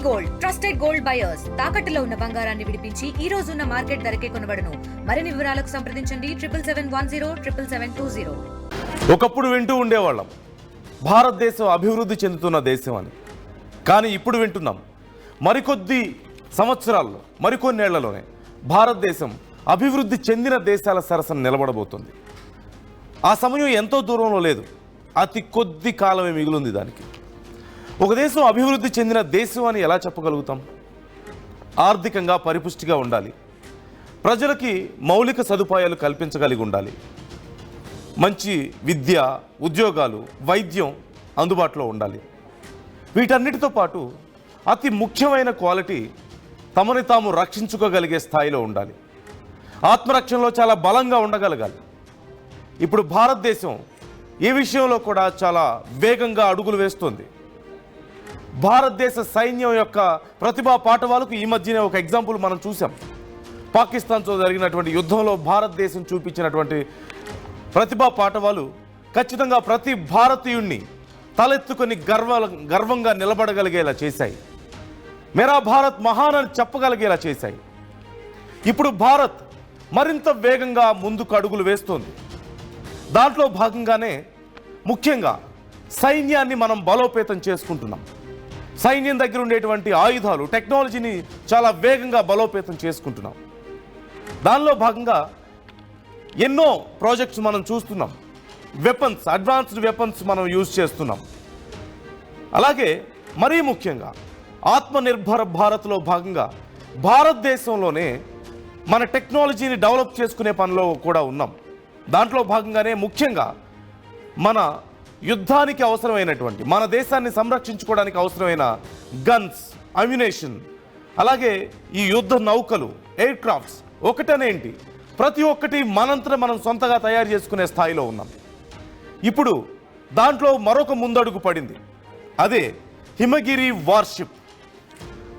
Gold trusted gold buyers తాకట్టులో ఉన్న బంగారాన్ని విడిపించి ఈ రోజు ఉన్న మార్కెట్ ధరకే కొనబడును. మరిన్ని వివరాలకు సంప్రదించండి 7771077720. ఒకప్పుడు వింటూ ఉండేవాళ్ళం భారతదేశం అభివృద్ధి చెందుతున్న దేశం అని. కానీ ఇప్పుడు వింటున్నాం మరికొద్ది సంవత్సరాల్లో మరికొన్నేళ్లలోనే భారతదేశం అభివృద్ధి చెందిన దేశాల సరసన నిలబడబోతుంది. ఆ సమయం ఎంతో దూరంలో లేదు, అతి కొద్ది కాలమే మిగిలింది దానికి. ఒక దేశం అభివృద్ధి చెందిన దేశం అని ఎలా చెప్పగలుగుతాం? ఆర్థికంగా పరిపుష్టిగా ఉండాలి, ప్రజలకి మౌలిక సదుపాయాలు కల్పించగలిగి ఉండాలి, మంచి విద్య, ఉద్యోగాలు, వైద్యం అందుబాటులో ఉండాలి. వీటన్నిటితో పాటు అతి ముఖ్యమైన క్వాలిటీ తమని తాము రక్షించుకోగలిగే స్థాయిలో ఉండాలి. ఆత్మరక్షణలో చాలా బలంగా ఉండగలగాలి. ఇప్పుడు భారతదేశం ఈ విషయంలో కూడా చాలా వేగంగా అడుగులు వేస్తుంది. భారతదేశ సైన్యం యొక్క ప్రతిభా పాఠవాలకు ఈ మధ్యనే ఒక ఎగ్జాంపుల్ మనం చూసాం. పాకిస్తాన్తో జరిగినటువంటి యుద్ధంలో భారతదేశం చూపించినటువంటి ప్రతిభా పాఠవాలు ఖచ్చితంగా ప్రతి భారతీయుణ్ణి తలెత్తుకొని గర్వంగా నిలబడగలిగేలా చేశాయి. మేరా భారత్ మహాన్ అని చెప్పగలిగేలా చేశాయి. ఇప్పుడు భారత్ మరింత వేగంగా ముందుకు అడుగులు వేస్తోంది. దాంట్లో భాగంగానే ముఖ్యంగా సైన్యాన్ని మనం బలోపేతం చేసుకుంటున్నాం. సైన్యం దగ్గర ఉండేటువంటి ఆయుధాలు, టెక్నాలజీని చాలా వేగంగా బలోపేతం చేసుకుంటున్నాం. దానిలో భాగంగా ఎన్నో ప్రాజెక్ట్స్ మనం చూస్తున్నాం. వెపన్స్, అడ్వాన్స్డ్ వెపన్స్ మనం యూజ్ చేస్తున్నాం. అలాగే మరీ ముఖ్యంగా ఆత్మనిర్భర భారత్లో భాగంగా భారతదేశంలోనే మన టెక్నాలజీని డెవలప్ చేసుకునే పనిలో కూడా ఉన్నాం. దాంట్లో భాగంగానే ముఖ్యంగా మన యుద్ధానికి అవసరమైనటువంటి, మన దేశాన్ని సంరక్షించుకోవడానికి అవసరమైన గన్స్, అమ్యునేషన్, అలాగే ఈ యుద్ధ నౌకలు, ఎయిర్ క్రాఫ్ట్స్ ఒకటనేంటి ప్రతి ఒక్కటి మనంతట మనం సొంతగా తయారు చేసుకునే స్థాయిలో ఉన్నాం. ఇప్పుడు దాంట్లో మరొక ముందడుగు పడింది, అదే హిమగిరి వార్షిప్.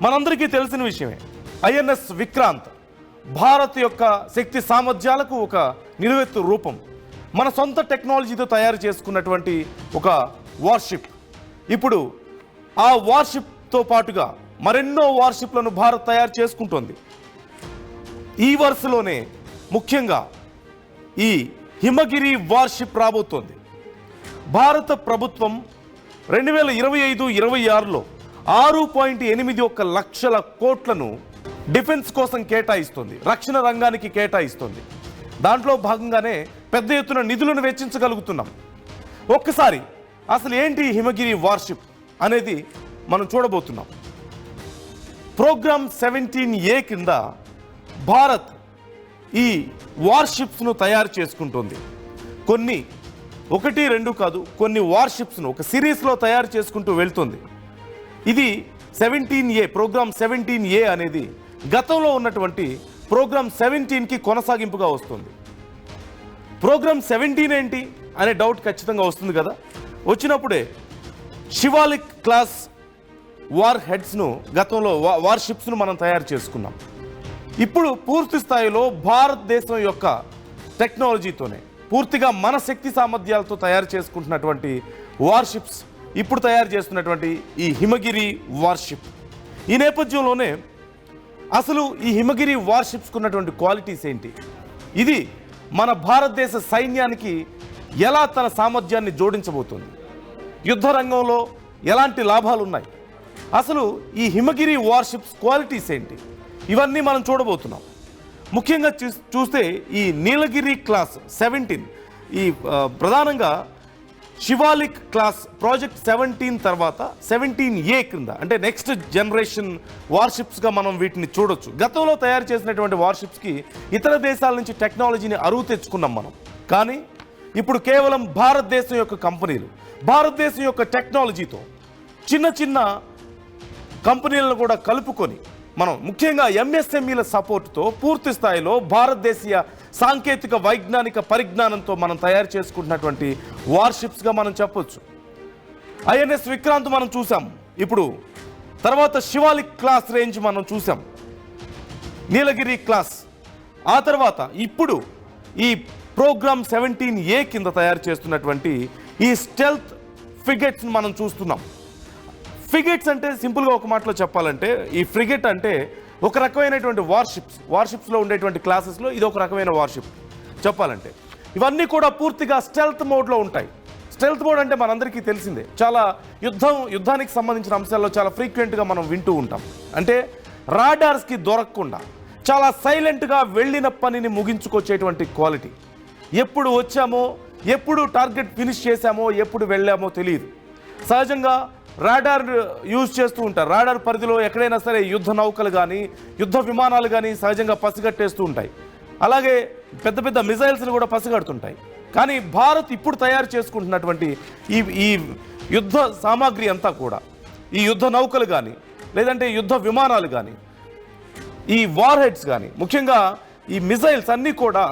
మనందరికీ తెలిసిన విషయమే. ఐఎన్ఎస్ విక్రాంత్ భారత్ యొక్క శక్తి సామర్థ్యాలకు ఒక నిలువెత్తు రూపం. మన సొంత టెక్నాలజీతో తయారు చేసుకున్నటువంటి ఒక వార్షిప్. ఇప్పుడు ఆ వార్షిప్తో పాటుగా మరెన్నో వార్షిప్లను భారత్ తయారు చేసుకుంటోంది. ఈ వరుసలోనే ముఖ్యంగా ఈ హిమగిరి వార్షిప్ రాబోతోంది. భారత ప్రభుత్వం 2025-26లో 6.81 లక్షల కోట్లను డిఫెన్స్ కోసం కేటాయిస్తుంది, రక్షణ రంగానికి కేటాయిస్తుంది. దాంట్లో భాగంగానే పెద్ద ఎత్తున నిధులను వెచ్చించగలుగుతున్నాం. ఒక్కసారి అసలు ఏంటి హిమగిరి వార్షిప్ అనేది మనం చూడబోతున్నాం. ప్రోగ్రామ్ 17A కింద భారత్ ఈ వార్షిప్స్ను తయారు చేసుకుంటుంది. కొన్ని 1-2 కాదు, కొన్ని వార్షిప్స్ను ఒక సిరీస్లో తయారు చేసుకుంటూ వెళ్తుంది. ఇది 17A, ప్రోగ్రామ్ 17A అనేది గతంలో ఉన్నటువంటి ప్రోగ్రామ్ 17కి కొనసాగింపుగా వస్తుంది. ప్రోగ్రామ్ 17 ఏంటి అనే డౌట్ ఖచ్చితంగా వస్తుంది కదా. వచ్చినప్పుడే శివాలిక్ క్లాస్ వార్ హెడ్స్ను, గతంలో వార్షిప్స్ను మనం తయారు చేసుకున్నాం. ఇప్పుడు పూర్తి స్థాయిలో భారతదేశం యొక్క టెక్నాలజీతోనే, పూర్తిగా మన శక్తి సామర్థ్యాలతో తయారు చేసుకుంటున్నటువంటి వార్షిప్స్ ఇప్పుడు తయారు చేస్తున్నటువంటి ఈ హిమగిరి వార్షిప్. ఈ నేపథ్యంలోనే అసలు ఈ హిమగిరి వార్షిప్స్కు ఉన్నటువంటి క్వాలిటీస్ ఏంటి, ఇది మన భారతదేశ సైన్యానికి ఎలా తన సామర్థ్యాన్ని జోడించబోతుంది, యుద్ధ రంగంలో ఎలాంటి లాభాలు ఉన్నాయి, అసలు ఈ హిమగిరి వార్షిప్స్ క్వాలిటీస్ ఏంటి, ఇవన్నీ మనం చూడబోతున్నాం. ముఖ్యంగా చూస్తే ఈ నీలగిరి క్లాస్ 17, ఈ ప్రధానంగా శివాలిక్ క్లాస్ ప్రాజెక్ట్ 17 తర్వాత 17A కింద, అంటే నెక్స్ట్ జనరేషన్ వార్షిప్స్గా మనం వీటిని చూడొచ్చు. గతంలో తయారు చేసినటువంటి వార్షిప్స్కి ఇతర దేశాల నుంచి టెక్నాలజీని అరువు తెచ్చుకున్నాం మనం. కానీ ఇప్పుడు కేవలం భారతదేశం యొక్క కంపెనీలు, భారతదేశం యొక్క టెక్నాలజీతో చిన్న చిన్న కంపెనీలను కూడా కలుపుకొని మనం ముఖ్యంగా ఎంఎస్ఎంఈల సపోర్టుతో పూర్తి స్థాయిలో భారతదేశీయ సాంకేతిక వైజ్ఞానిక పరిజ్ఞానంతో మనం తయారు చేసుకుంటున్నటువంటి వార్షిప్స్గా మనం చెప్పొచ్చు. ఐఎన్ఎస్ విక్రాంత్ మనం చూసాం, ఇప్పుడు తర్వాత శివాలిక్ క్లాస్ రేంజ్ మనం చూసాం, నీలగిరి క్లాస్, ఆ తర్వాత ఇప్పుడు ఈ ప్రోగ్రామ్ 17A కింద తయారు చేస్తున్నటువంటి ఈ స్టెల్త్ ఫ్రిగేట్స్ మనం చూస్తున్నాం. ఫ్రిగేట్స్ అంటే సింపుల్గా ఒక మాటలో చెప్పాలంటే ఈ ఫ్రిగేట్ అంటే ఒక రకమైనటువంటి వార్షిప్స్లో ఉండేటువంటి క్లాసెస్లో ఇది ఒక రకమైన వార్షిప్ చెప్పాలంటే. ఇవన్నీ కూడా పూర్తిగా స్టెల్త్ మోడ్లో ఉంటాయి. స్టెల్త్ మోడ్ అంటే మనందరికీ తెలిసిందే, చాలా యుద్ధానికి సంబంధించిన అంశాల్లో చాలా ఫ్రీక్వెంట్గా మనం వింటూ ఉంటాం. అంటే రాడార్స్కి దొరకకుండా చాలా సైలెంట్గా వెళ్ళిన పనిని ముగించుకొచ్చేటువంటి క్వాలిటీ. ఎప్పుడు వచ్చామో, ఎప్పుడు టార్గెట్ ఫినిష్ చేశామో, ఎప్పుడు వెళ్ళామో తెలియదు. సహజంగా రాడార్ యూజ్ చేస్తూ ఉంటారు. రాడార్ పరిధిలో ఎక్కడైనా సరే యుద్ధ నౌకలు కానీ యుద్ధ విమానాలు కానీ సహజంగా పసిగట్టేస్తూ ఉంటాయి. అలాగే పెద్ద పెద్ద మిజైల్స్ని కూడా పసిగడుతుంటాయి. కానీ భారత్ ఇప్పుడు తయారు చేసుకుంటున్నటువంటి ఈ యుద్ధ సామాగ్రి అంతా కూడా, ఈ యుద్ధ నౌకలు కానీ లేదంటే యుద్ధ విమానాలు కానీ ఈ వార్ హెడ్స్ కానీ ముఖ్యంగా ఈ మిజైల్స్ అన్నీ కూడా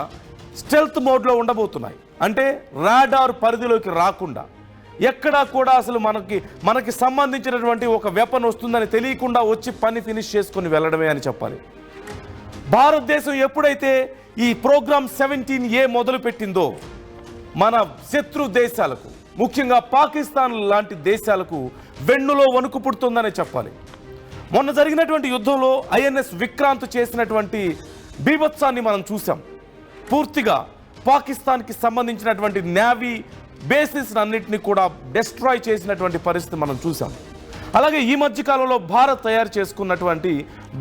స్టెల్త్ మోడ్లో ఉండబోతున్నాయి. అంటే రాడార్ పరిధిలోకి రాకుండా ఎక్కడా కూడా అసలు మనకి సంబంధించినటువంటి ఒక వెపన్ వస్తుందని తెలియకుండా వచ్చి పని ఫినిష్ చేసుకొని వెళ్ళడమే అని చెప్పాలి. భారతదేశం ఎప్పుడైతే ఈ ప్రోగ్రామ్ 17A మొదలుపెట్టిందో మన శత్రు దేశాలకు, ముఖ్యంగా పాకిస్తాన్ లాంటి దేశాలకు వెన్నులో వణుకు పుడుతుందనే చెప్పాలి. మొన్న జరిగినటువంటి యుద్ధంలో INS విక్రాంత్ చేసినటువంటి బీభత్సాన్ని మనం చూసాం. పూర్తిగా పాకిస్తాన్కి సంబంధించినటువంటి నేవీ బేసిస్ అన్నింటినీ కూడా డెస్ట్రాయ్ చేసినటువంటి పరిస్థితి మనం చూసాం. అలాగే ఈ మధ్యకాలంలో భారత్ తయారు చేసుకున్నటువంటి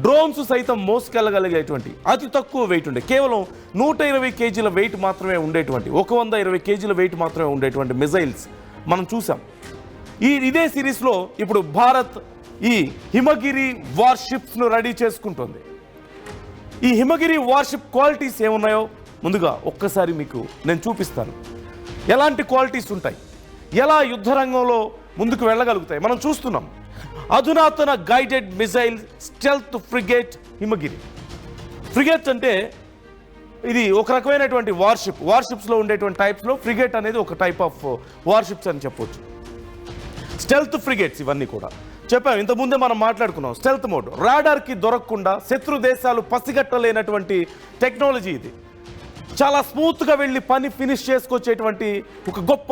డ్రోన్స్ సైతం మోసుకెళ్ళగలిగేటువంటి అతి తక్కువ వెయిట్ ఉండే, కేవలం 120 కేజీల వెయిట్ మాత్రమే ఉండేటువంటి, 120 కేజీల వెయిట్ మాత్రమే ఉండేటువంటి మిజైల్స్ మనం చూసాం. ఇదే సిరీస్లో ఇప్పుడు భారత్ ఈ హిమగిరి వార్షిప్స్ను రెడీ చేసుకుంటుంది. ఈ హిమగిరి వార్షిప్ క్వాలిటీస్ ఏమున్నాయో ముందుగా ఒక్కసారి మీకు నేను చూపిస్తాను. ఎలాంటి క్వాలిటీస్ ఉంటాయి, ఎలా యుద్ధ రంగంలో ముందుకు వెళ్ళగలుగుతాయి మనం చూస్తున్నాం. అధునాతన గైడెడ్ మిజైల్ స్టెల్త్ ఫ్రిగేట్ హిమగిరి. ఫ్రిగేట్ అంటే ఇది ఒక రకమైనటువంటి వార్షిప్స్లో ఉండేటువంటి టైప్స్లో ఫ్రిగేట్ అనేది ఒక టైప్ ఆఫ్ వార్షిప్స్ అని చెప్పొచ్చు. స్టెల్త్ ఫ్రిగేట్స్ ఇవన్నీ కూడా చెప్పాం, ఇంతకుముందే మనం మాట్లాడుకున్నాం. స్టెల్త్ మోడ్, రాడార్కి దొరకకుండా శత్రు దేశాలు పసిగట్టలేనటువంటి టెక్నాలజీ ఇది. చాలా స్మూత్గా వెళ్ళి పని ఫినిష్ చేసుకొచ్చేటువంటి ఒక గొప్ప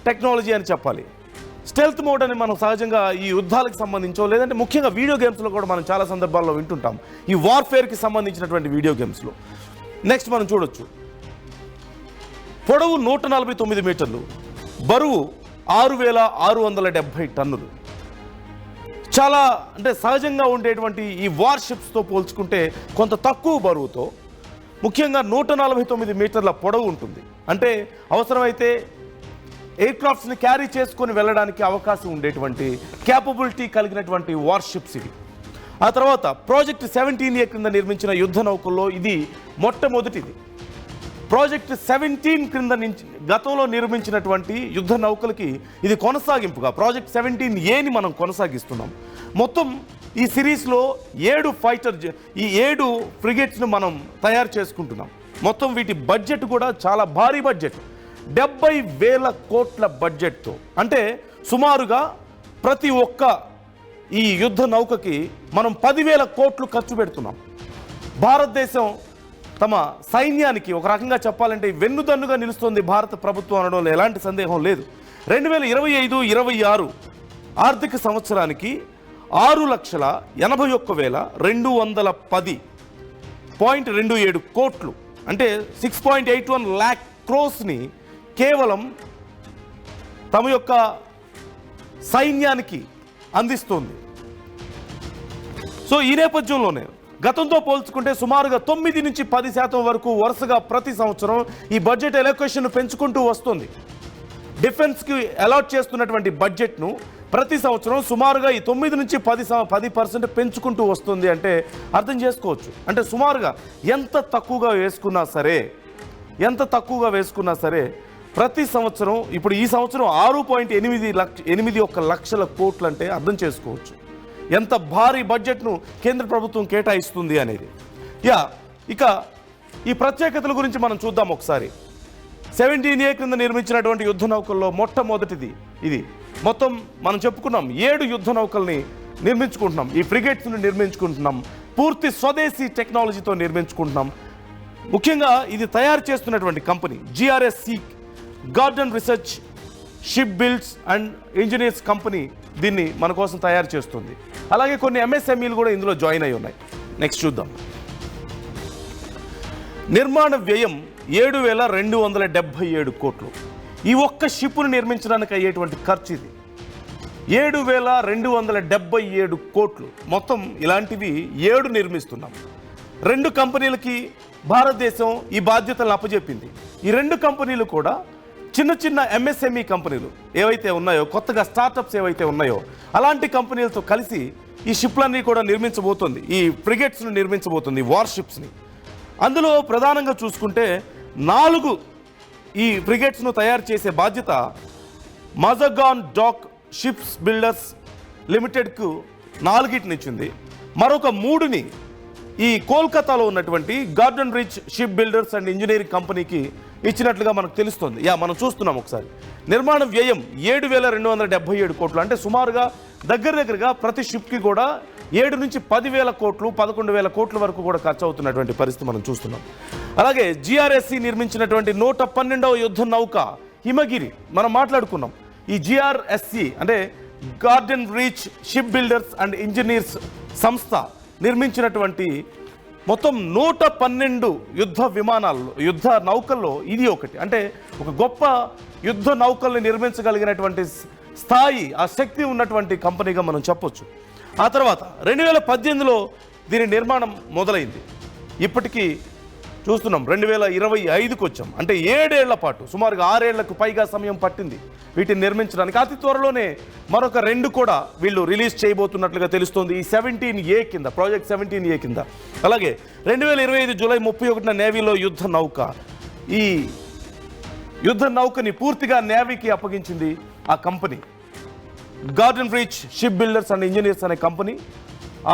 టెక్నాలజీ అని చెప్పాలి. స్టెల్త్ మోడ్ అని మనం సహజంగా ఈ యుద్ధాలకు సంబంధించో లేదంటే ముఖ్యంగా వీడియో గేమ్స్లో కూడా మనం చాలా సందర్భాల్లో వింటుంటాం, ఈ వార్ఫేర్కి సంబంధించినటువంటి వీడియో గేమ్స్లో. నెక్స్ట్ మనం చూడొచ్చు, పొడవు 149 మీటర్లు, బరువు 6670 టన్నులు. చాలా అంటే సహజంగా ఉండేటువంటి ఈ వార్షిప్స్తో పోల్చుకుంటే కొంత తక్కువ బరువుతో, ముఖ్యంగా 149 మీటర్ల పొడవు ఉంటుంది. అంటే అవసరమైతే ఎయిర్క్రాఫ్ట్స్ని క్యారీ చేసుకొని వెళ్ళడానికి అవకాశం ఉండేటువంటి క్యాపబిలిటీ కలిగినటువంటి వార్షిప్స్ ఇవి. ఆ తర్వాత ప్రాజెక్ట్ 17A క్రింద నిర్మించిన యుద్ధ నౌకల్లో ఇది మొట్టమొదటిది. ప్రాజెక్ట్ 17 క్రింద నుంచి గతంలో నిర్మించినటువంటి యుద్ధ నౌకలకి ఇది కొనసాగింపుగా ప్రాజెక్ట్ 17Aని మనం కొనసాగిస్తున్నాం. మొత్తం ఈ సిరీస్లో 7 ఫ్రిగేట్స్ను మనం తయారు చేసుకుంటున్నాం. మొత్తం వీటి బడ్జెట్ కూడా చాలా భారీ బడ్జెట్, 70,000 కోట్ల బడ్జెట్తో. అంటే సుమారుగా ప్రతి ఒక్క ఈ యుద్ధ నౌకకి మనం 10,000 కోట్లు ఖర్చు పెడుతున్నాం. భారతదేశం తమ సైన్యానికి ఒక రకంగా చెప్పాలంటే వెన్నుదన్నుగా నిలుస్తుంది భారత ప్రభుత్వం అనడంలో ఎలాంటి సందేహం లేదు. 2025-26 ఆర్థిక సంవత్సరానికి 6,81,210.27 కోట్లు అంటే 6.81 lakh crores-ని కేవలం తమ యొక్క సైన్యానికి అందిస్తుంది. సో ఈ నేపథ్యంలోనే గతంతో పోల్చుకుంటే సుమారుగా 9 నుంచి 10% వరకు వరుసగా ప్రతి సంవత్సరం ఈ బడ్జెట్ ఎలొకేషన్ పెంచుకుంటూ వస్తుంది. డిఫెన్స్కి అలాట్ చేస్తున్నటువంటి బడ్జెట్ను ప్రతి సంవత్సరం సుమారుగా ఈ 9 నుంచి 10% పెంచుకుంటూ వస్తుంది. అంటే అర్థం చేసుకోవచ్చు, అంటే సుమారుగా ఎంత తక్కువగా వేసుకున్నా సరే ప్రతి సంవత్సరం, ఇప్పుడు ఈ సంవత్సరం 6.81 లక్షల కోట్లు అంటే అర్థం చేసుకోవచ్చు ఎంత భారీ బడ్జెట్ను కేంద్ర ప్రభుత్వం కేటాయిస్తుంది అనేది. ఇక ఈ ప్రత్యేకతల గురించి మనం చూద్దాం ఒకసారి. 17A క్రింద నిర్మించినటువంటి యుద్ధ నౌకల్లో మొట్టమొదటిది ఇది. మొత్తం మనం చెప్పుకున్నాం 7 యుద్ధ నౌకల్ని నిర్మించుకుంటున్నాం, ఈ ఫ్రిగేట్స్ని నిర్మించుకుంటున్నాం, పూర్తి స్వదేశీ టెక్నాలజీతో నిర్మించుకుంటున్నాం. ముఖ్యంగా ఇది తయారు చేస్తున్నటువంటి company GRSC garden research ship builds and engineers company దీన్ని మన కోసం తయారు చేస్తుంది. అలాగే కొన్ని ఎంఎస్ఎంఈలు కూడా ఇందులో జాయిన్ అయి ఉన్నాయి. నెక్స్ట్ చూద్దాం. నిర్మాణ వ్యయం 7,277 కోట్లు. ఈ ఒక్క షిప్ను నిర్మించడానికి అయ్యేటువంటి ఖర్చు ఇది 7,277 కోట్లు. మొత్తం ఇలాంటివి 7 నిర్మిస్తున్నాం. 2 కంపెనీలకి భారతదేశం ఈ బాధ్యతలను అప్పచెప్పింది. ఈ 2 కంపెనీలు కూడా చిన్న చిన్న ఎంఎస్ఎంఈ కంపెనీలు ఏవైతే ఉన్నాయో, కొత్తగా స్టార్టప్స్ ఏవైతే ఉన్నాయో అలాంటి కంపెనీలతో కలిసి ఈ షిప్లన్నీ కూడా నిర్మించబోతుంది. ఈ ఫ్రిగేట్స్ను నిర్మించబోతుంది, వార్షిప్స్ని. అందులో ప్రధానంగా చూసుకుంటే 4 ఈ ఫ్రిగేట్స్ను తయారు చేసే బాధ్యత మజగాన్ డాక్ షిప్స్ బిల్డర్స్ లిమిటెడ్కు 4 ఇచ్చింది. మరొక 3ని ఈ కోల్కతాలో ఉన్నటువంటి garden reach ship builders and engineering కంపెనీకి ఇచ్చినట్లుగా మనకు తెలుస్తుంది. మనం చూస్తున్నాం ఒకసారి. నిర్మాణ వ్యయం 7,277 కోట్లు. అంటే సుమారుగా దగ్గరగా ప్రతి షిప్కి కూడా 7 నుంచి 10,000 కోట్లు 11,000 కోట్ల వరకు కూడా ఖర్చు అవుతున్నటువంటి పరిస్థితి మనం చూస్తున్నాం. అలాగే జిఆర్ఎస్సి నిర్మించినటువంటి 112వ యుద్ధ నౌక హిమగిరి మనం మాట్లాడుకున్నాం. ఈ జిఆర్ఎస్సి అంటే garden reach ship builders and engineers సంస్థ నిర్మించినటువంటి మొత్తం 112 యుద్ధ నౌకల్లో ఇది ఒకటి. అంటే ఒక గొప్ప యుద్ధ నౌకల్ని నిర్మించగలిగినటువంటి స్థాయి, ఆ శక్తి ఉన్నటువంటి కంపెనీగా మనం చెప్పొచ్చు. ఆ తర్వాత 2018లో దీని నిర్మాణం మొదలైంది. ఇప్పటికీ చూస్తున్నాం 2025కి వచ్చాం. అంటే 7 ఏళ్ల పాటు, సుమారుగా 6 ఏళ్లకు పైగా సమయం పట్టింది వీటిని నిర్మించడానికి. అతి త్వరలోనే మరొక 2 కూడా వీళ్ళు రిలీజ్ చేయబోతున్నట్లుగా తెలుస్తోంది ఈ 17A కింద, ప్రాజెక్ట్ 17A కింద. అలాగే 2025 జూలై 31న నేవీలో యుద్ధ నౌక. ఈ యుద్ధ నౌకని పూర్తిగా నేవీకి అప్పగించింది ఆ company garden reach ship builders and engineers అనే కంపెనీ.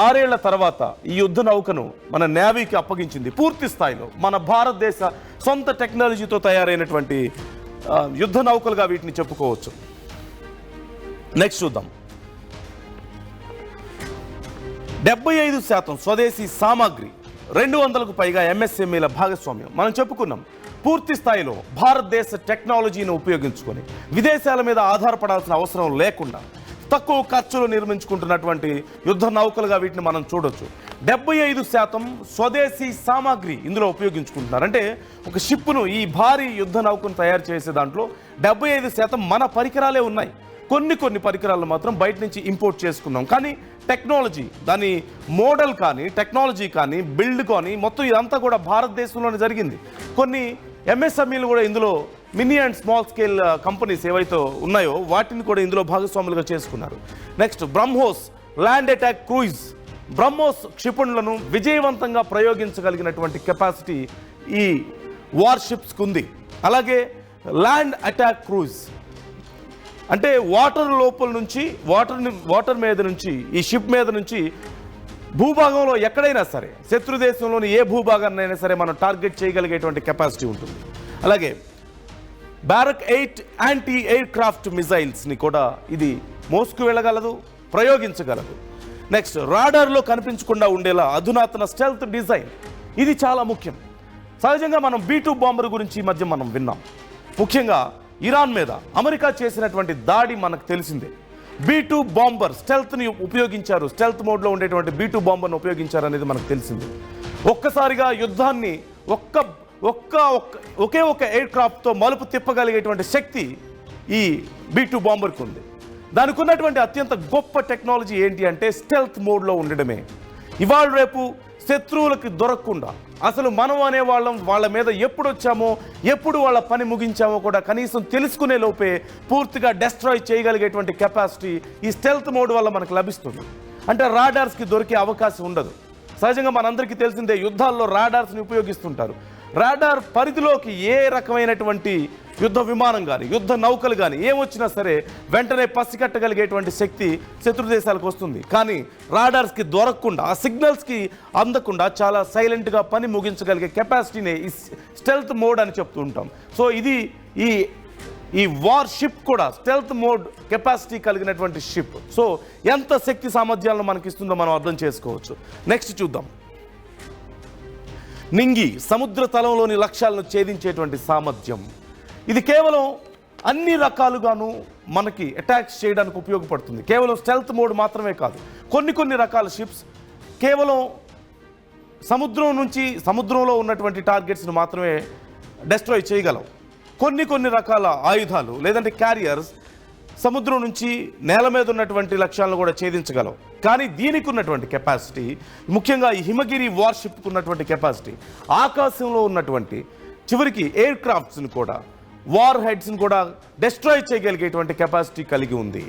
6 ఏళ్ల తర్వాత ఈ యుద్ధ నౌకను మన నేవీకి అప్పగించింది. పూర్తి స్థాయిలో మన భారతదేశ సొంత టెక్నాలజీతో తయారైనటువంటి యుద్ధ నౌకలుగా వీటిని చెప్పుకోవచ్చు. నెక్స్ట్ చూద్దాం. 75% స్వదేశీ సామాగ్రి, 200కు పైగా ఎంఎస్ఎంఈల భాగస్వామ్యం. మనం చెప్పుకున్నాం పూర్తి స్థాయిలో భారతదేశ టెక్నాలజీని ఉపయోగించుకొని విదేశాల మీద ఆధారపడాల్సిన అవసరం లేకుండా తక్కువ ఖర్చులో నిర్మించుకుంటున్నటువంటి యుద్ధ నౌకలుగా వీటిని మనం చూడొచ్చు. 75% స్వదేశీ సామాగ్రి ఇందులో ఉపయోగించుకుంటున్నారు. అంటే ఒక షిప్ను, ఈ భారీ యుద్ధ నౌకను తయారు చేసే దాంట్లో 75% మన పరికరాలే ఉన్నాయి. కొన్ని పరికరాలు మాత్రం బయట నుంచి ఇంపోర్ట్ చేసుకున్నాం. కానీ టెక్నాలజీ, దాని మోడల్ కానీ, టెక్నాలజీ కానీ, బిల్డ్ కానీ మొత్తం ఇదంతా కూడా భారతదేశంలోనే జరిగింది. కొన్ని ఎంఎస్ఎంఈలు కూడా ఇందులో mini and small scale companies ఏవైతే ఉన్నాయో వాటిని కూడా ఇందులో భాగస్వాములుగా చేసుకున్నారు. Next BrahMos land attack cruise. BrahMos క్షిపణులను విజయవంతంగా ప్రయోగించగలిగినటువంటి కెపాసిటీ ఈ వార్షిప్స్కి ఉంది. అలాగే ల్యాండ్ అటాక్ క్రూయిజ్ అంటే వాటర్ లోపల నుంచి, వాటర్ మీద నుంచి, ఈ షిప్ మీద నుంచి భూభాగంలో ఎక్కడైనా సరే, శత్రు దేశంలోని ఏ భూభాగాన్నైనా సరే మనం టార్గెట్ చేయగలిగేటువంటి కెపాసిటీ ఉంటుంది. అలాగే బ్యారక్ 8 యాంటీ ఎయిర్ క్రాఫ్ట్ మిజైల్స్ని కూడా ఇది మోసుకు వెళ్ళగలదు, ప్రయోగించగలదు. నెక్స్ట్ రాడార్లో కనిపించకుండా ఉండేలా అధునాతన స్టెల్త్ డిజైన్. ఇది చాలా ముఖ్యం. సహజంగా మనం B-2 బాంబర్ గురించి ఈ మధ్య మనం విన్నాం. ముఖ్యంగా ఇరాన్ మీద అమెరికా చేసినటువంటి దాడి మనకు తెలిసిందే. B-2 బాంబర్ స్టెల్త్ని ఉపయోగించారు, స్టెల్త్ మోడ్లో ఉండేటువంటి B-2 బాంబర్ను ఉపయోగించారు అనేది మనకు తెలిసింది. ఒక్కసారిగా యుద్ధాన్ని ఒకే ఒక ఎయిర్ క్రాఫ్ట్తో మలుపు తిప్పగలిగేటువంటి శక్తి ఈ B-2 బాంబర్కి ఉంది. దానికి ఉన్నటువంటి అత్యంత గొప్ప టెక్నాలజీ ఏంటి అంటే స్టెల్త్ మోడ్లో ఉండడమే. ఇవాళ రేపు శత్రువులకు దొరకకుండా, అసలు మనం అనేవాళ్ళం వాళ్ళ మీద ఎప్పుడు వచ్చామో, ఎప్పుడు వాళ్ళ పని ముగించామో కూడా కనీసం తెలుసుకునే లోపే పూర్తిగా డెస్ట్రాయ్ చేయగలిగేటువంటి కెపాసిటీ ఈ స్టెల్త్ మోడ్ వల్ల మనకు లభిస్తుంది. అంటే రాడార్స్కి దొరికే అవకాశం ఉండదు. సహజంగా మనందరికీ తెలిసిందే యుద్ధాల్లో రాడార్స్ని ఉపయోగిస్తుంటారు. రాడార్ పరిధిలోకి ఏ రకమైనటువంటి యుద్ధ విమానం కానీ, యుద్ధ నౌకలు కానీ ఏమొచ్చినా సరే వెంటనే పసిగట్టగలిగేటువంటి శక్తి శత్రు దేశాలకు వస్తుంది. కానీ రాడార్స్కి దొరకకుండా, ఆ సిగ్నల్స్కి అందకుండా చాలా సైలెంట్గా పని ముగించగలిగే కెపాసిటీనే ఈ స్టెల్త్ మోడ్ అని చెప్తూ ఉంటాం. సో ఇది ఈ వార్ షిప్ కూడా స్టెల్త్ మోడ్ కెపాసిటీ కలిగినటువంటి షిప్. సో ఎంత శక్తి సామర్థ్యాలను మనకి ఇస్తుందో మనం అర్థం చేసుకోవచ్చు. నెక్స్ట్ చూద్దాం. నింగి సముద్ర తలంలోని లక్ష్యాలను ఛేదించేటువంటి సామర్థ్యం. ఇది కేవలం అన్ని రకాలుగాను మనకి అటాక్స్ చేయడానికి ఉపయోగపడుతుంది. కేవలం స్టెల్త్ మోడ్ మాత్రమే కాదు, కొన్ని రకాల షిప్స్ కేవలం సముద్రంలో ఉన్నటువంటి టార్గెట్స్ను మాత్రమే డెస్ట్రాయ్ చేయగలవు. కొన్ని రకాల ఆయుధాలు లేదంటే క్యారియర్స్ సముద్రం నుంచి నేల మీద ఉన్నటువంటి లక్ష్యాలను కూడా ఛేదించగలవు. కానీ దీనికి ఉన్నటువంటి కెపాసిటీ, ముఖ్యంగా ఈ హిమగిరి వార్షిప్కి ఉన్నటువంటి కెపాసిటీ, ఆకాశంలో ఉన్నటువంటి చివరికి ఎయిర్ క్రాఫ్ట్స్ని కూడా, వార్ హెడ్స్ని కూడా డెస్ట్రాయ్ చేయగలిగేటువంటి కెపాసిటీ కలిగి ఉంది.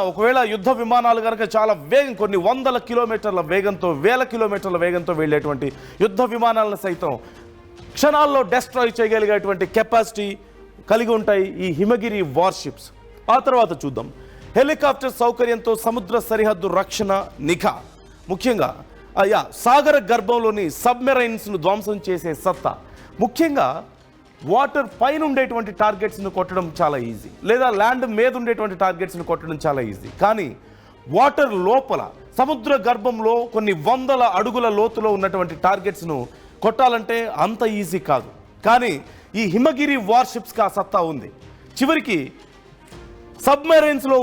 ఒకవేళ యుద్ధ విమానాలు కనుక చాలా వేగం, కొన్ని వందల కిలోమీటర్ల వేగంతో, వేల కిలోమీటర్ల వేగంతో వెళ్ళేటువంటి యుద్ధ విమానాలను సైతం క్షణాల్లో డెస్ట్రాయ్ చేయగలిగేటువంటి కెపాసిటీ కలిగి ఉంటాయి ఈ హిమగిరి వార్షిప్స్. ఆ తర్వాత చూద్దాం హెలికాప్టర్ సౌకర్యంతో సముద్ర సరిహద్దు రక్షణ నిఘా. ముఖ్యంగా సాగర గర్భంలోని సబ్మెరైన్స్ను ధ్వంసం చేసే సత్తా. ముఖ్యంగా వాటర్ పైన ఉండేటువంటి టార్గెట్స్ను కొట్టడం చాలా ఈజీ, లేదా ల్యాండ్ మీద ఉండేటువంటి టార్గెట్స్ను కొట్టడం చాలా ఈజీ. కానీ వాటర్ లోపల సముద్ర గర్భంలో కొన్ని వందల అడుగుల లోతులో ఉన్నటువంటి టార్గెట్స్ను కొట్టాలంటే అంత ఈజీ కాదు. కానీ ఈ హిమగిరి వార్షిప్స్కి ఆ సత్తా ఉంది. చివరికి సబ్మరైన్స్లో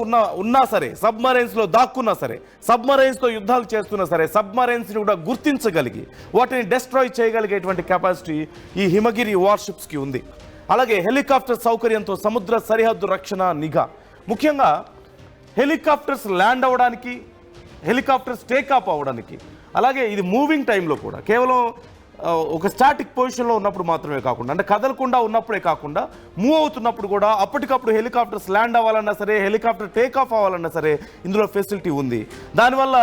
ఉన్నా సరే, సబ్మరైన్స్లో దాక్కున్నా సరే, సబ్మరైన్స్తో యుద్ధాలు చేస్తున్నా సరే, సబ్మరైన్స్ని కూడా గుర్తించగలిగి వాటిని డెస్ట్రాయ్ చేయగలిగేటువంటి కెపాసిటీ ఈ హిమగిరి వార్షిప్స్కి ఉంది. అలాగే హెలికాప్టర్ సౌకర్యంతో సముద్ర సరిహద్దు రక్షణ నిఘా. ముఖ్యంగా హెలికాప్టర్స్ ల్యాండ్ అవ్వడానికి, హెలికాప్టర్స్ టేకాఫ్ అవ్వడానికి, అలాగే ఇది మూవింగ్ టైంలో కూడా కేవలం ఒక స్టాటిక్ పొజిషన్లో ఉన్నప్పుడు మాత్రమే కాకుండా, అంటే కదలకుండా ఉన్నప్పుడే కాకుండా మూవ్ అవుతున్నప్పుడు కూడా అప్పటికప్పుడు హెలికాప్టర్స్ ల్యాండ్ అవ్వాలన్నా సరే, హెలికాప్టర్ టేకాఫ్ అవ్వాలన్నా సరే ఇందులో ఫెసిలిటీ ఉంది. దానివల్ల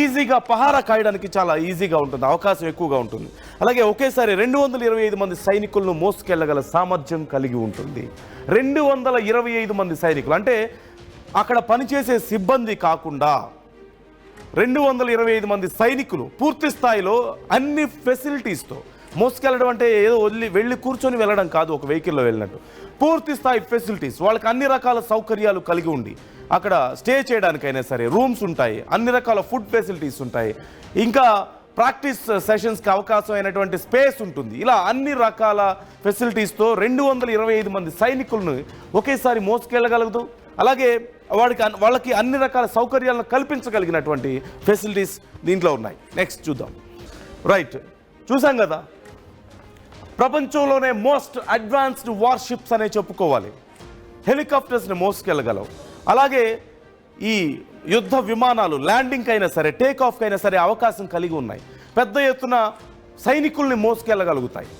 ఈజీగా పహారా కాయడానికి చాలా ఈజీగా ఉంటుంది, అవకాశం ఎక్కువగా ఉంటుంది. అలాగే ఒకేసారి 225 మంది సైనికులను మోసుకెళ్లగల సామర్థ్యం కలిగి ఉంటుంది. 225 మంది సైనికులు అంటే అక్కడ పనిచేసే సిబ్బంది కాకుండా 225 మంది సైనికులు పూర్తి స్థాయిలో అన్ని ఫెసిలిటీస్తో మోసుకెళ్ళడం. అంటే ఏదో వెళ్ళి కూర్చొని వెళ్ళడం కాదు, ఒక వెహికల్లో వెళ్ళినట్టు. పూర్తి స్థాయి ఫెసిలిటీస్, వాళ్ళకి అన్ని రకాల సౌకర్యాలు కలిగి ఉండి, అక్కడ స్టే చేయడానికైనా సరే రూమ్స్ ఉంటాయి, అన్ని రకాల ఫుడ్ ఫెసిలిటీస్ ఉంటాయి, ఇంకా ప్రాక్టీస్ సెషన్స్కి అవకాశం అయినటువంటి స్పేస్ ఉంటుంది. ఇలా అన్ని రకాల ఫెసిలిటీస్తో 225 మంది సైనికులను ఒకేసారి మోసుకెళ్ళగలదు. అలాగే వాళ్ళకి అన్ని రకాల సౌకర్యాలను కల్పించగలిగినటువంటి ఫెసిలిటీస్ దీంట్లో ఉన్నాయి. నెక్స్ట్ చూద్దాం. రైట్, చూసాం కదా, ప్రపంచంలోనే మోస్ట్ అడ్వాన్స్డ్ వార్షిప్స్ అనే చెప్పుకోవాలి. హెలికాప్టర్స్ని మోసుకెళ్ళగలవు. అలాగే ఈ యుద్ధ విమానాలు ల్యాండింగ్ అయినా సరే, టేక్ ఆఫ్ అయినా సరే అవకాశం కలిగి ఉన్నాయి. పెద్ద ఎత్తున సైనికుల్ని మోసుకెళ్ళగలుగుతాయి.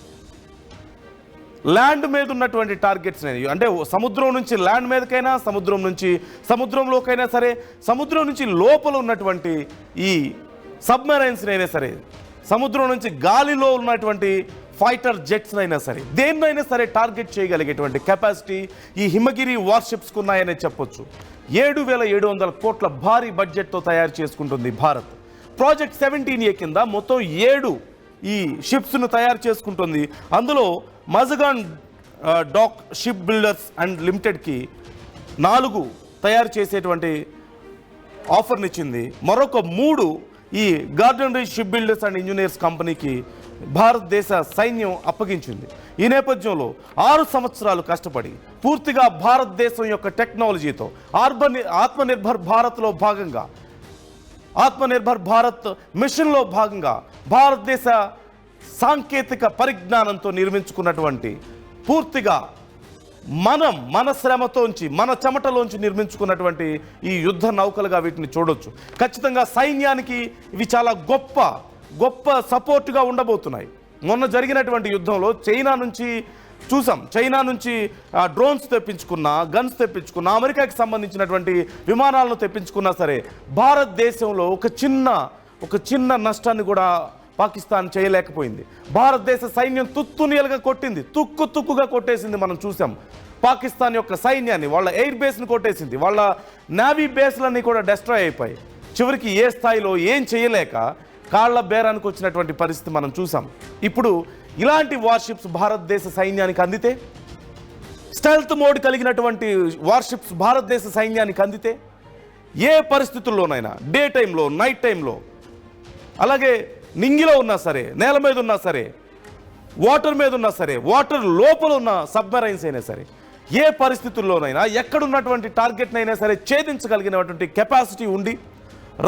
ల్యాండ్ మీద ఉన్నటువంటి టార్గెట్స్ అంటే సముద్రం నుంచి ల్యాండ్ మీదకైనా, సముద్రంలోకైనా సరే, సముద్రం నుంచి లోపల ఉన్నటువంటి ఈ సబ్మెరైన్స్ అయినా సరే, సముద్రం నుంచి గాలిలో ఉన్నటువంటి ఫైటర్ జెట్స్ అయినా సరే, దేన్నైనా సరే టార్గెట్ చేయగలిగేటువంటి కెపాసిటీ ఈ హిమగిరి వార్షిప్స్కు ఉన్నాయనే చెప్పొచ్చు. 7,700 కోట్ల భారీ బడ్జెట్తో తయారు చేసుకుంటుంది భారత్. ప్రాజెక్ట్ 17A కింద మొత్తం 7 ఈ షిప్స్ను తయారు చేసుకుంటుంది. అందులో Mazagon dock ship builders and లిమిటెడ్కి 4 తయారు చేసేటువంటి ఆఫర్నిచ్చింది. మరొక 3 ఈ Garden Reach ship builders and engineers కంపెనీకి భారతదేశ సైన్యం అప్పగించింది. ఈ నేపథ్యంలో 6 సంవత్సరాలు కష్టపడి పూర్తిగా భారతదేశం యొక్క టెక్నాలజీతో ఆత్మనిర్భర్ భారత్లో భాగంగా, ఆత్మనిర్భర్ భారత్ మిషన్లో భాగంగా భారతదేశ సాంకేతిక పరిజ్ఞానంతో నిర్మించుకున్నటువంటి, పూర్తిగా మన శ్రమతోంచి, మన చెమటలోంచి నిర్మించుకున్నటువంటి ఈ యుద్ధ నౌకలుగా వీటిని చూడొచ్చు. ఖచ్చితంగా సైన్యానికి ఇవి చాలా గొప్ప సపోర్టుగా ఉండబోతున్నాయి. మొన్న జరిగినటువంటి యుద్ధంలో చైనా నుంచి డ్రోన్స్ తెప్పించుకున్నా, గన్స్ తెప్పించుకున్నా, అమెరికాకి సంబంధించినటువంటి విమానాలను తెప్పించుకున్నా సరే, భారతదేశంలో ఒక చిన్న నష్టాన్ని కూడా పాకిస్తాన్ చేయలేకపోయింది. భారతదేశ సైన్యం తుత్తునియలుగా కొట్టింది, తుక్కుగా కొట్టేసింది. మనం చూసాం పాకిస్తాన్ యొక్క సైన్యాన్ని, వాళ్ళ ఎయిర్ బేస్ని కొట్టేసింది, వాళ్ళ నేవీ బేస్లన్నీ కూడా డెస్ట్రాయ్ అయిపోయి చివరికి ఏ స్థాయిలో ఏం చేయలేక కాళ్ల బేరానికి వచ్చినటువంటి పరిస్థితి మనం చూసాం. ఇప్పుడు ఇలాంటి వార్షిప్స్ భారతదేశ సైన్యానికి అందితే, స్టెల్త్ మోడ్ కలిగినటువంటి వార్షిప్స్ భారతదేశ సైన్యానికి అందితే, ఏ పరిస్థితుల్లోనైనా, డే టైంలో, నైట్ టైంలో, అలాగే నింగిలో ఉన్నా సరే, నేల మీద ఉన్నా సరే, వాటర్ మీద ఉన్నా సరే, వాటర్ లోపల ఉన్న సబ్మెరైన్స్ అయినా సరే, ఏ పరిస్థితుల్లోనైనా ఎక్కడున్నటువంటి టార్గెట్నైనా సరే ఛేదించగలిగినటువంటి కెపాసిటీ ఉండి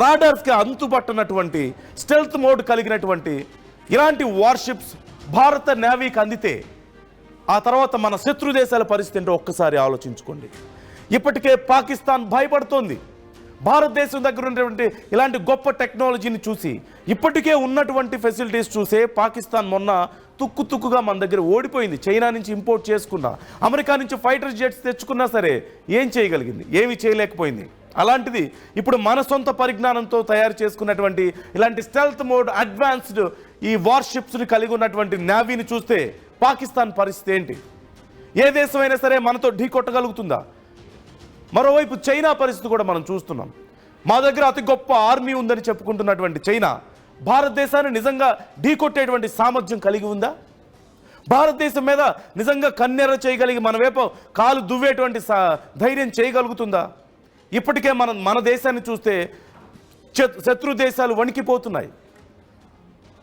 రాడార్స్కి అంతుపట్టనటువంటి స్టెల్త్ మోడ్ కలిగినటువంటి ఇలాంటి వార్షిప్స్ భారత నేవీకి అందితే ఆ తర్వాత మన శత్రు దేశాల పరిస్థితి ఏంటో ఒక్కసారి ఆలోచించుకోండి. ఇప్పటికే పాకిస్తాన్ భయపడుతోంది. భారతదేశం దగ్గర ఉన్నటువంటి ఇలాంటి గొప్ప టెక్నాలజీని చూసి, ఇప్పటికే ఉన్నటువంటి ఫెసిలిటీస్ చూసే పాకిస్తాన్ మొన్న తుక్కుగా మన దగ్గర ఓడిపోయింది. చైనా నుంచి ఇంపోర్ట్ చేసుకున్నా, అమెరికా నుంచి ఫైటర్ జెట్స్ తెచ్చుకున్నా సరే ఏం చేయగలిగింది? ఏమీ చేయలేకపోయింది. అలాంటిది ఇప్పుడు మన సొంత పరిజ్ఞానంతో తయారు చేసుకున్నటువంటి ఇలాంటి స్టెల్త్ మోడ్ అడ్వాన్స్డ్ ఈ వార్షిప్స్ని కలిగి ఉన్నటువంటి నేవీని చూస్తే పాకిస్తాన్ పరిస్థితి ఏంటి? ఏ దేశమైనా సరే మనతో ఢీ కొట్టగలుగుతుందా? మరోవైపు చైనా పరిస్థితి కూడా మనం చూస్తున్నాం. మా దగ్గర అతి గొప్ప ఆర్మీ ఉందని చెప్పుకుంటున్నటువంటి చైనా భారతదేశాన్ని నిజంగా ఢీ కొట్టేటువంటి సామర్థ్యం కలిగి ఉందా? భారతదేశం మీద నిజంగా కన్నెర్ర చేయగలిగి మన వైపు కాలు దువ్వేటువంటి ధైర్యం చేయగలుగుతుందా? ఇప్పటికే మన దేశాన్ని చూస్తే శత్రు దేశాలు వణికిపోతున్నాయి.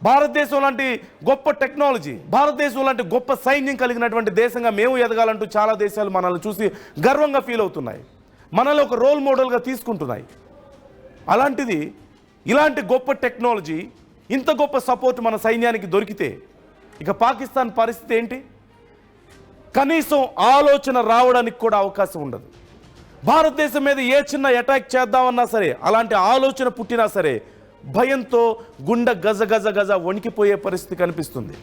భారతదేశం లాంటి గొప్ప టెక్నాలజీ, భారతదేశం లాంటి గొప్ప సైన్యం కలిగినటువంటి దేశంగా మేము ఎదగాలంటూ చాలా దేశాలు మనల్ని చూసి గర్వంగా ఫీల్ అవుతున్నాయి, మనల్ని ఒక రోల్ మోడల్గా తీసుకుంటున్నాయి. అలాంటిది ఇలాంటి గొప్ప టెక్నాలజీ, ఇంత గొప్ప సపోర్ట్ మన సైన్యానికి దొరికితే ఇక పాకిస్తాన్ పరిస్థితి ఏంటి? కనీసం ఆలోచన రావడానికి కూడా అవకాశం ఉండదు. భారతదేశం మీద ఏ చిన్న అటాక్ చేద్దామన్నా సరే, అలాంటి ఆలోచన పుట్టినా సరే భయంతో గుండె గజ వణికిపోయే పరిస్థితి కనిపిస్తుంది.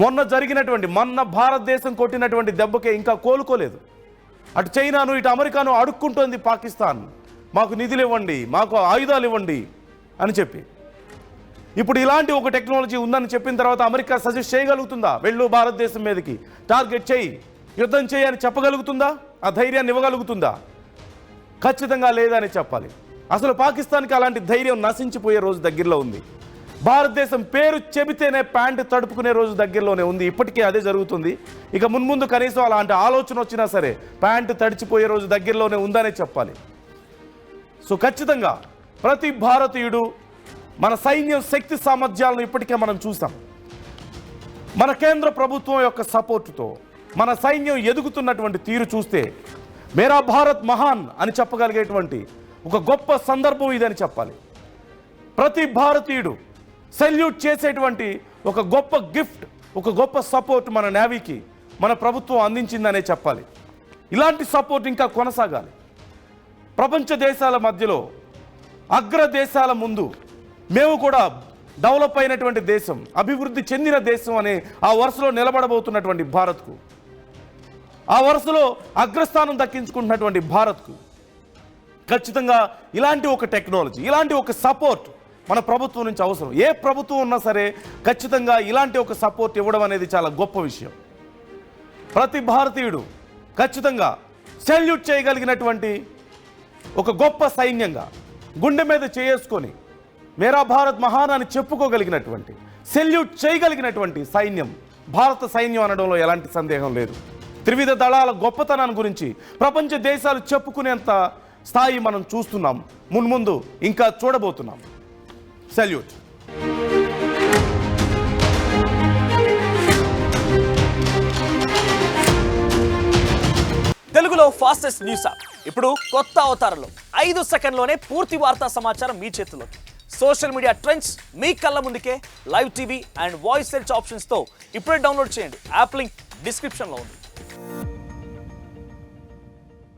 మొన్న భారతదేశం కొట్టినటువంటి దెబ్బకే ఇంకా కోలుకోలేదు. అటు చైనాను ఇటు అమెరికాను అడుక్కుంటోంది పాకిస్తాన్, మాకు నిధులు ఇవ్వండి, మాకు ఆయుధాలు ఇవ్వండి అని చెప్పి. ఇప్పుడు ఇలాంటి ఒక టెక్నాలజీ ఉందని చెప్పిన తర్వాత అమెరికా సజెస్ట్ చేయగలుగుతుందా? వెళ్ళు భారతదేశం మీదకి టార్గెట్ చేయి, యుద్ధం చేయి అని చెప్పగలుగుతుందా? ఆ ధైర్యాన్ని ఇవ్వగలుగుతుందా? ఖచ్చితంగా లేదని చెప్పాలి. అసలు పాకిస్తాన్కి అలాంటి ధైర్యం నశించిపోయే రోజు దగ్గరలో ఉంది. భారతదేశం పేరు చెబితేనే ప్యాంటు తడుపుకునే రోజు దగ్గరలోనే ఉంది. ఇప్పటికే అదే జరుగుతుంది. ఇక మున్ముందు కనీసం అలాంటి ఆలోచన వచ్చినా సరే ప్యాంటు తడిచిపోయే రోజు దగ్గరలోనే ఉందనే చెప్పాలి. సో ఖచ్చితంగా ప్రతి భారతీయుడు మన సైన్యం శక్తి సామర్థ్యాలను ఇప్పటికే మనం చూసాం. మన కేంద్ర ప్రభుత్వం యొక్క సపోర్టుతో మన సైన్యం ఎదుగుతున్నటువంటి తీరు చూస్తే మేరా భారత్ మహాన్ అని చెప్పగలిగేటువంటి ఒక గొప్ప సందర్భం ఇదని చెప్పాలి. ప్రతి భారతీయుడు సెల్యూట్ చేసేటువంటి ఒక గొప్ప గిఫ్ట్, ఒక గొప్ప సపోర్ట్ మన నేవీకి మన ప్రభుత్వం అందించిందనే చెప్పాలి. ఇలాంటి సపోర్ట్ ఇంకా కొనసాగాలి. ప్రపంచ దేశాల మధ్యలో అగ్ర దేశాల ముందు మేము కూడా డెవలప్ అయినటువంటి దేశం, అభివృద్ధి చెందిన దేశం అనే ఆ వరుసలో నిలబడబోతున్నటువంటి భారత్కు, ఆ వరుసలో అగ్రస్థానం దక్కించుకుంటున్నటువంటి భారత్కు ఖచ్చితంగా ఇలాంటి ఒక టెక్నాలజీ, ఇలాంటి ఒక సపోర్ట్ మన ప్రభుత్వం నుంచి అవసరం. ఏ ప్రభుత్వం ఉన్నా సరే ఖచ్చితంగా ఇలాంటి ఒక సపోర్ట్ ఇవ్వడం అనేది చాలా గొప్ప విషయం. ప్రతి భారతీయుడు ఖచ్చితంగా సెల్యూట్ చేయగలిగినటువంటి ఒక గొప్ప సైన్యంగా గుండె మీద చేసుకొని మేరా భారత్ మహాన్ అని చెప్పుకోగలిగినటువంటి, సెల్యూట్ చేయగలిగినటువంటి సైన్యం భారత సైన్యం అనడంలో ఎలాంటి సందేహం లేదు. త్రివిధ దళాల గొప్పతనాన్ని గురించి ప్రపంచ దేశాలు చెప్పుకునేంత స్థాయి మనం చూస్తున్నాం, మున్ముందు ఇంకా చూడబోతున్నాం. సెల్యూట్. తెలుగులో ఫాస్టెస్ట్ న్యూస్ యాప్ ఇప్పుడు కొత్త అవతారంలో 5 సెకండ్లోనే పూర్తి వార్తా సమాచారం మీ చేతుల్లోకి. సోషల్ మీడియా ట్రెండ్స్ మీ కళ్ళ ముందుకే, live TV and voice search ఆప్షన్స్తో ఇప్పుడే డౌన్లోడ్ చేయండి. యాప్ లింక్ డిస్క్రిప్షన్లో ఉంది.